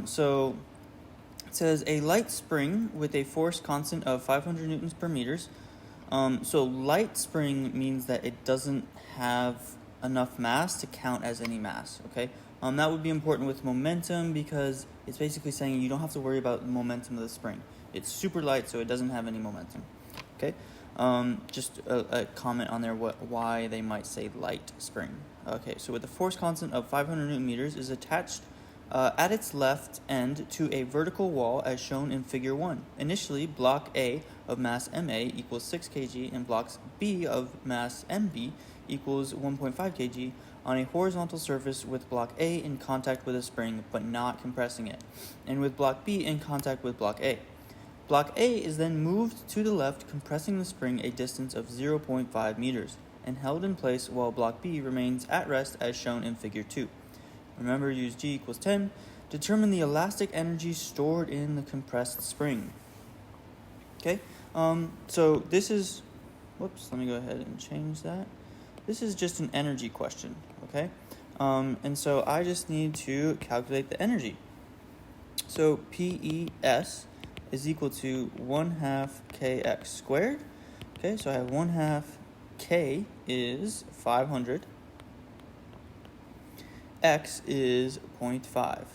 So it says a light spring with a force constant of 500 newtons per meters. So light spring means that it doesn't have enough mass to count as any mass, okay? That would be important with momentum because it's basically saying you don't have to worry about the momentum of the spring. It's super light, so it doesn't have any momentum, okay? Just a comment on there why they might say light spring. Okay, so with a force constant of 500 newton meters is attached at its left end to a vertical wall as shown in figure 1. Initially, block A of mass MA equals 6 kg and blocks B of mass MB equals 1.5 kg on a horizontal surface with block A in contact with a spring but not compressing it, and with block B in contact with block A. Block A is then moved to the left, compressing the spring a distance of 0.5 meters and held in place while block B remains at rest as shown in figure 2. Remember, use G equals 10. Determine the elastic energy stored in the compressed spring. Okay, so this is, whoops, let me go ahead and change that. This is just an energy question, okay? And so I just need to calculate the energy. So PES is equal to 1/2 kx squared. Okay, so I have 1/2 k is 500. X is 0.5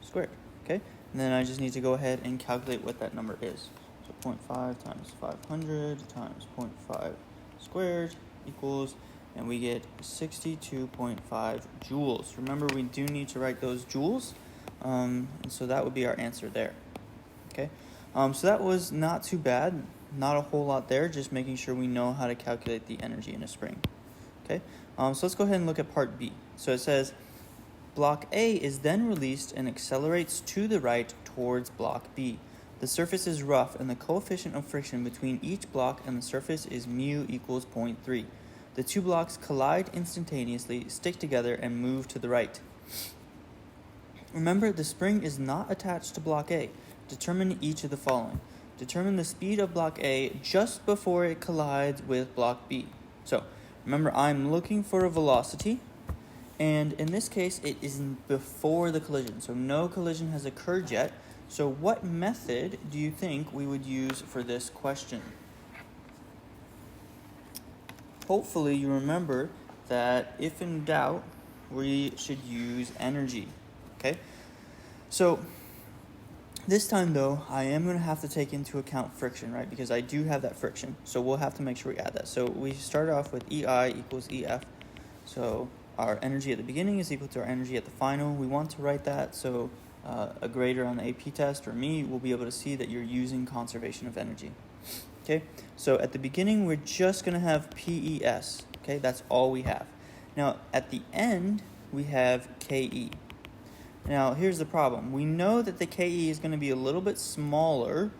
squared, okay? And then I just need to go ahead and calculate what that number is. So 0.5 times 500 times 0.5 squared equals, and we get 62.5 joules. Remember, we do need to write those joules, and so that would be our answer there, okay? So that was not too bad, not a whole lot there, just making sure we know how to calculate the energy in a spring, okay? So let's go ahead and look at part B. So it says, block A is then released and accelerates to the right towards block B. The surface is rough and the coefficient of friction between each block and the surface is mu equals 0.3. The two blocks collide instantaneously, stick together, and move to the right. Remember, the spring is not attached to block A. Determine each of the following. Determine the speed of block A just before it collides with block B. So, remember, I'm looking for a velocity, and in this case, it is before the collision. So no collision has occurred yet. So what method do you think we would use for this question? Hopefully you remember that if in doubt, we should use energy, okay? So this time, though, I am going to have to take into account friction, right? Because I do have that friction. So we'll have to make sure we add that. So we start off with EI equals EF. So our energy at the beginning is equal to our energy at the final. We want to write that so a grader on the AP test or me will be able to see that you're using conservation of energy. Okay, so at the beginning, we're just going to have PES. Okay, that's all we have. Now, at the end, we have KE. Now, here's the problem. We know that the KE is going to be a little bit smaller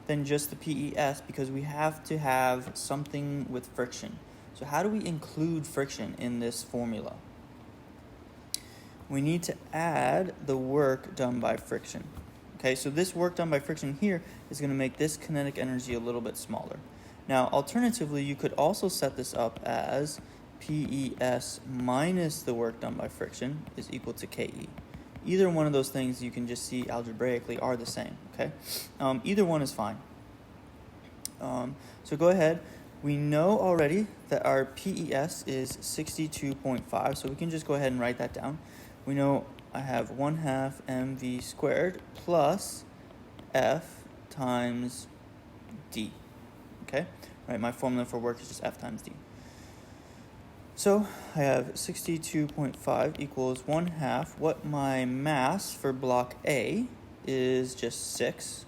than just the PES because we have to have something with friction. So how do we include friction in this formula? We need to add the work done by friction. Okay, so this work done by friction here is going to make this kinetic energy a little bit smaller. Now, alternatively, you could also set this up as PES minus the work done by friction is equal to KE. Either one of those things you can just see algebraically are the same, okay? Either one is fine. So go ahead. We know already that our PES is 62.5, so we can just go ahead and write that down. We know I have 1/2 mv squared plus F times D, okay? Right, my formula for work is just F times D. So I have 62.5 equals 1/2. What my mass for block A is just 6.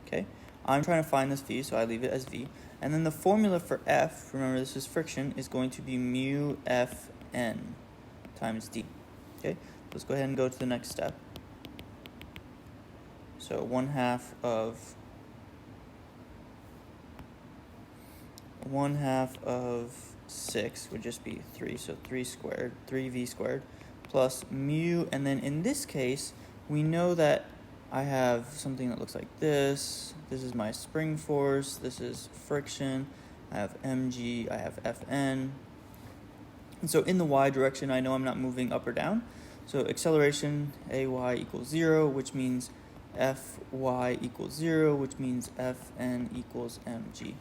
Okay, I'm trying to find this V, so I leave it as V. And then the formula for F, remember this is friction, is going to be mu Fn times D. Okay, let's go ahead and go to the next step. So 1/2 of 6 would just be 3, so 3v squared, plus mu, and then in this case, we know that I have something that looks like this. This is my spring force, this is friction, I have mg, I have Fn. And so in the y direction, I know I'm not moving up or down, So acceleration, AY equals 0, which means Fy equals 0, which means Fn equals mg.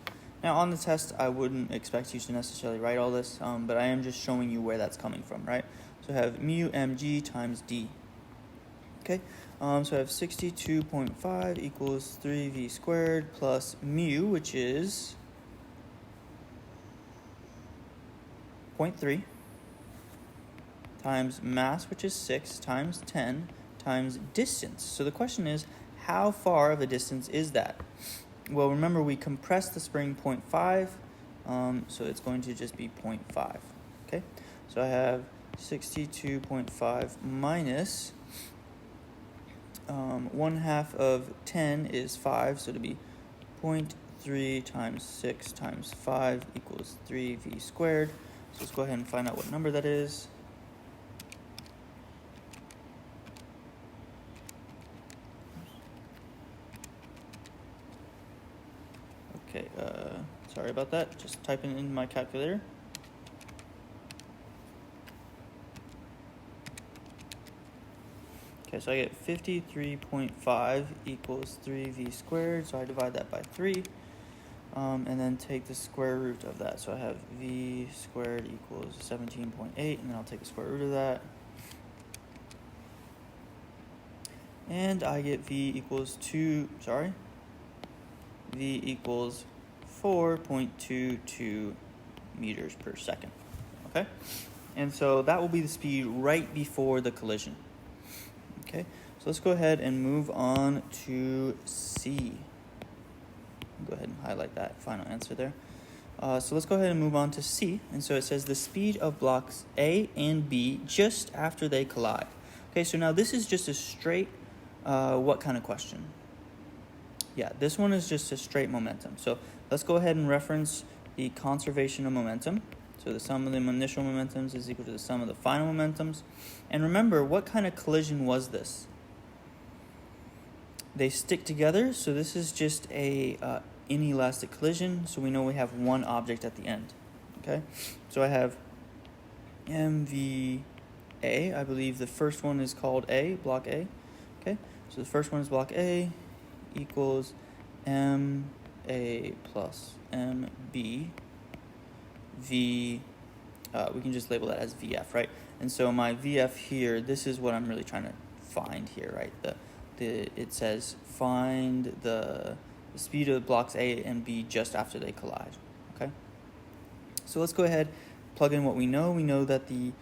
Now on the test, I wouldn't expect you to necessarily write all this, but I am just showing you where that's coming from, right? So I have mu mg times d. Okay, so I have 62.5 equals 3v squared plus mu, which is 0.3, times mass, which is 6, times 10, times distance. So the question is, how far of a distance is that? Well, remember we compressed the spring 0.5, so it's going to just be 0.5. Okay, so I have 62.5 minus 1/2 of 10 is 5, so it'll be 0.3 times 6 times 5 equals 3v squared. So let's go ahead and find out what number that is. Okay, sorry about that. Just typing it in my calculator. Okay, so I get 53.5 equals 3v squared, so I divide that by 3, and then take the square root of that. So I have v squared equals 17.8, and then I'll take the square root of that. And I get v equals 4.22 meters per second. Okay? And so that will be the speed right before the collision. Okay, so let's go ahead and move on to C. Go ahead and highlight that final answer there. So let's go ahead and move on to C. And so it says the speed of blocks A and B just after they collide. Okay, so now this is just a straight, what kind of question? Yeah, this one is just a straight momentum. So let's go ahead and reference the conservation of momentum. So the sum of the initial momentums is equal to the sum of the final momentums. And remember, what kind of collision was this? They stick together, so this is just a inelastic collision, so we know we have one object at the end. Okay, so I have MVA, I believe the first one is called A, block A. Okay, so the first one is block A equals MA plus MB. V, we can just label that as VF, right? And so my VF here, this is what I'm really trying to find here, right? It says find the speed of blocks A and B just after they collide, okay? So let's go ahead, plug in what we know. We know that the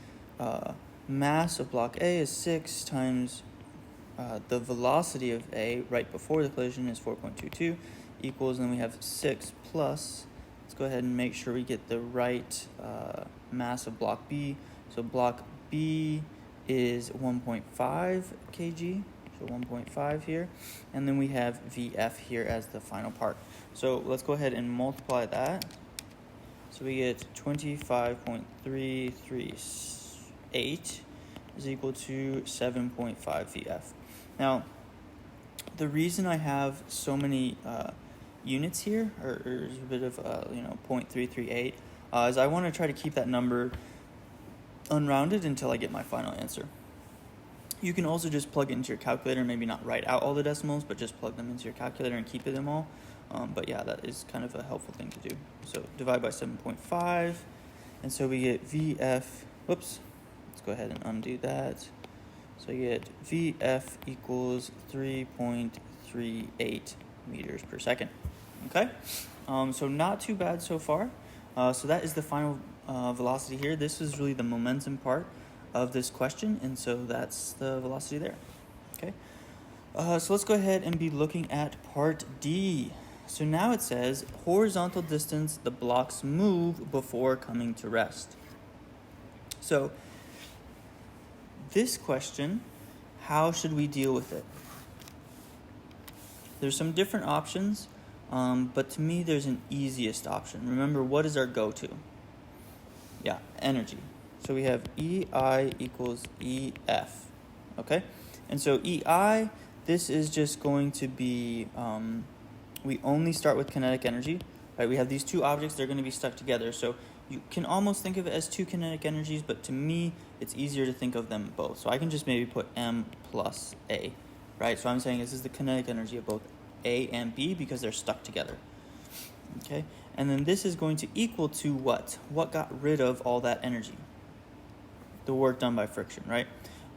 mass of block A is 6 times the velocity of A right before the collision is 4.22 equals, and then we have 6 plus, let's go ahead and make sure we get the right mass of block B. So block B is 1.5 kg, so 1.5 here. And then we have VF here as the final part. So let's go ahead and multiply that. So we get 25.338 is equal to 7.5 VF. Now, the reason I have so many units here, or there's a bit of 0.338, is I want to try to keep that number unrounded until I get my final answer. You can also just plug it into your calculator, maybe not write out all the decimals, but just plug them into your calculator and keep them all. But yeah, that is kind of a helpful thing to do. So divide by 7.5, and so we get VF, whoops, let's go ahead and undo that. So you get VF equals 3.38 meters per second. Okay, so not too bad so far. So that is the final velocity here. This is really the momentum part of this question, and so that's the velocity there. Okay, so let's go ahead and be looking at part D. So now it says horizontal distance the blocks move before coming to rest. So this question, how should we deal with it? There's some different options, but to me there's an easiest option. Remember, what is our go-to? Yeah, energy. So we have EI equals EF, okay? And so EI, this is just going to be, we only start with kinetic energy, right? We have these two objects, they're going to be stuck together. So You can almost think of it as two kinetic energies, but to me, it's easier to think of them both. So I can just maybe put M plus A, right? So I'm saying this is the kinetic energy of both A and B because they're stuck together, okay? And then this is going to equal to what? What got rid of all that energy? The work done by friction, right?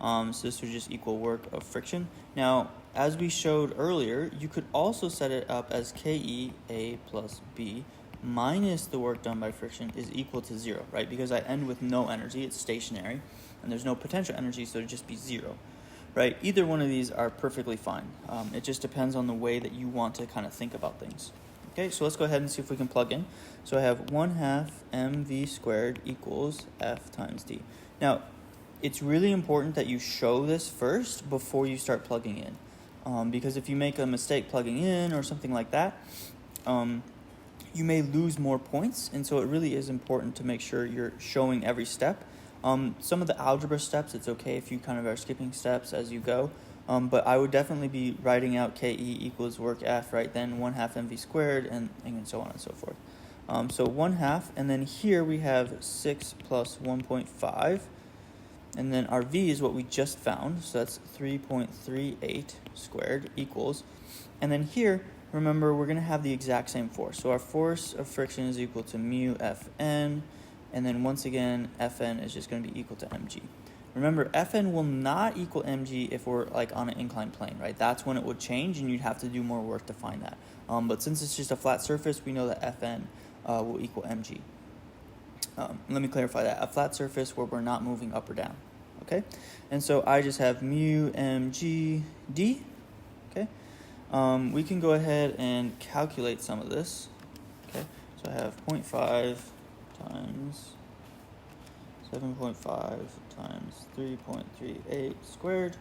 So this would just equal work of friction. Now, as we showed earlier, you could also set it up as KE A plus B minus the work done by friction is equal to 0, right? Because I end with no energy, it's stationary, and there's no potential energy, so it'd just be 0, right? Either one of these are perfectly fine. It just depends on the way that you want to kind of think about things. Okay, so let's go ahead and see if we can plug in. So I have 1/2 mv squared equals F times D. Now, it's really important that you show this first before you start plugging in. Because if you make a mistake plugging in or something like that, you may lose more points. And so it really is important to make sure you're showing every step. Some of the algebra steps, it's okay if you kind of are skipping steps as you go. But I would definitely be writing out KE equals work F, right? Then 1/2 mv squared and so on and so forth. So 1/2, and then here we have 6 plus 1.5. And then our V is what we just found, so that's 3.38 squared equals. And then here, remember, we're going to have the exact same force. So our force of friction is equal to mu Fn, and then once again, Fn is just going to be equal to mg. Remember, Fn will not equal mg if we're like on an inclined plane, right? That's when it would change, and you'd have to do more work to find that. But since it's just a flat surface, we know that Fn will equal mg. Let me clarify that. A flat surface where we're not moving up or down, okay? And so I just have mu mg d, okay? We can go ahead and calculate some of this, okay? So I have 0.5 times 7.5 times 3.38 squared,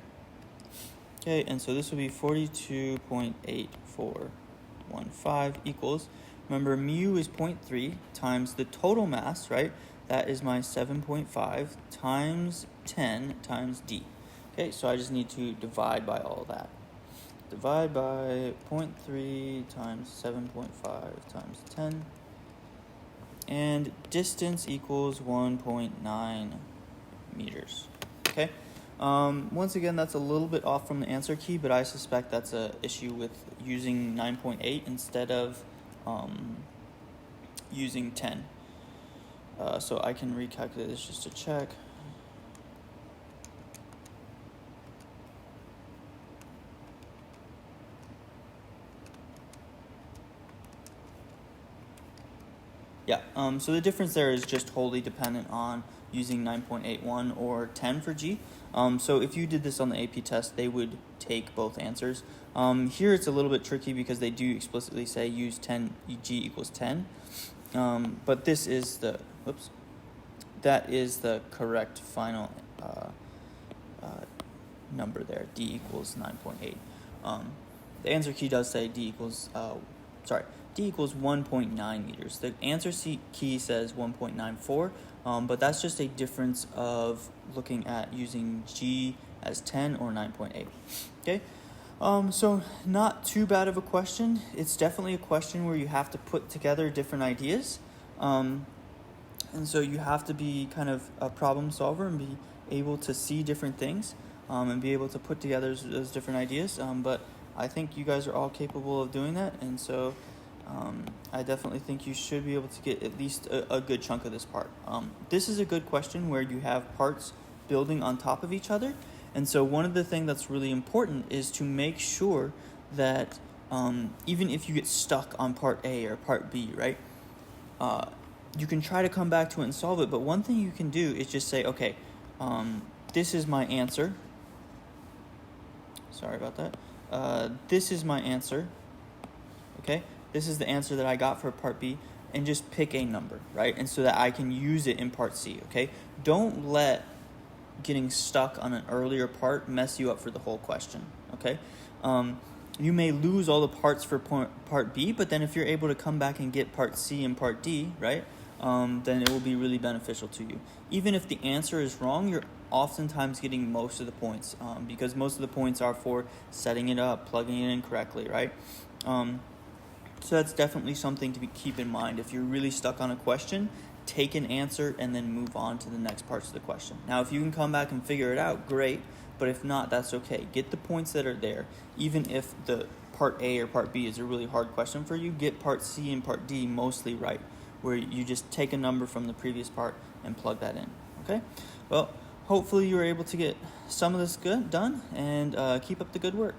okay? And so this would be 42.8415 equals, remember, mu is 0.3 times the total mass, right? That is my 7.5 times 10 times d. Okay, so I just need to divide by all that. Divide by 0.3 times 7.5 times 10. And distance equals 1.9 meters. Okay? Once again, that's a little bit off from the answer key, but I suspect that's an issue with using 9.8 instead of using 10. So I can recalculate this just to check. Yeah, so the difference there is just wholly dependent on using 9.81 or 10 for G. So if you did this on the AP test, they would take both answers. Here it's a little bit tricky because they do explicitly say use 10, G equals 10. But this is the, that is the correct final number there. D equals 9.8. The answer key does say D equals 1.9 meters. The answer key says 1.94, but that's just a difference of looking at using G as 10 or 9.8. Okay, so not too bad of a question. It's definitely a question where you have to put together different ideas, and so you have to be kind of a problem solver and be able to see different things, and be able to put together those different ideas. But I think you guys are all capable of doing that, and so I definitely think you should be able to get at least a good chunk of this part. This is a good question where you have parts building on top of each other. And so one of the things that's really important is to make sure that even if you get stuck on part A or part B, right, you can try to come back to it and solve it. But one thing you can do is just say, okay, this is my answer. Sorry about that. This is my answer. Okay, this is the answer that I got for part B, and just pick a number, right? And so that I can use it in part C, okay? Don't let getting stuck on an earlier part mess you up for the whole question, okay? You may lose all the parts for part B, but then if you're able to come back and get part C and part D, right, then it will be really beneficial to you. Even if the answer is wrong, you're oftentimes getting most of the points, because most of the points are for setting it up, plugging it in correctly, right? So that's definitely something to keep in mind. If you're really stuck on a question, take an answer and then move on to the next parts of the question. Now, if you can come back and figure it out, great. But if not, that's okay. Get the points that are there. Even if the part A or part B is a really hard question for you, get part C and part D mostly right, where you just take a number from the previous part and plug that in. Okay? Well, hopefully you were able to get some of this done, and keep up the good work.